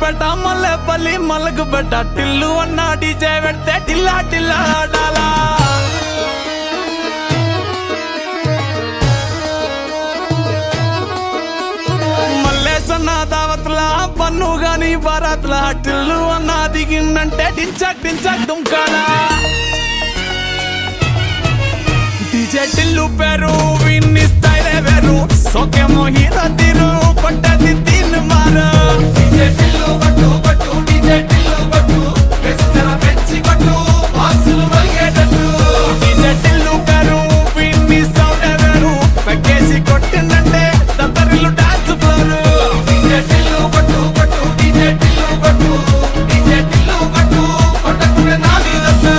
సూర్యాపేట మల్లెపల్లి మలకపేట టిల్లు అన్న డీజే పెడితే టిల్లా టిల్లా ఆడాలా మల్లేసన్న దావత్లా పన్ను గాని బారాత్లా టిల్లు అన్న దిగిందంటే టించక్ టించక్ దుంకాలా డీజే టిల్లు పేరు విన్ని స్టైలే వేరు సోకేమో హీరో తీరు కొట్టది తీన్ మారు డీజే టిల్లు కొట్టు కొట్టు డీజే టిల్లు కొట్టు వెచ్చర పెంచి కొట్టు బాక్సులు మలిగేటట్టు డీజే టిల్లు పేరు విన్ని సౌండే వేరు పెక్కేసి కొట్టిందంటే దత్తరిల్లు డాన్స్ ఫ్లోరు డీజే టిల్లు కొట్టు కొట్టు డీజే టిల్లు కొట్టు డీజే టిల్లు కొట్టు కొట్టకునే నాది దత్తు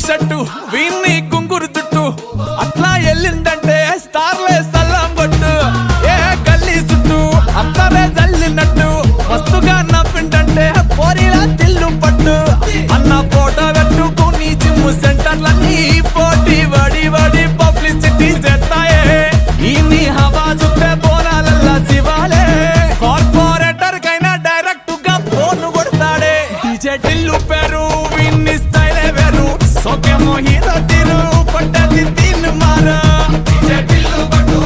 షట్టు వీన్ని గుంగురు చుట్టూ అట్లా వెళ్ళిందంటే స్టార్లే సల్లం కొట్టు ఏ గల్లీ చుట్టూ అత్తరే జల్లినట్టు మస్తుగా నవ్విందంటే పోరిలా తిల్లు పట్టు అన్న ఫోటో పెట్టుకుని జిమ్ సెంటర్లన్నీ పోటీ వడి వడి పబ్లిసిటీ చేస్తాయే ఈ హవా చుట్టే బోనాలల్లా శివాలే కార్పొరేటర్ కైనా డైరెక్ట్ గా ఫోన్ కొడతాడే డీజే టిల్లు పేరు విన్ని స్టైలే వేరు సోకేమో హీరో తీరు కొట్టది తీన్ మారు డీజే టిల్లు కొట్టు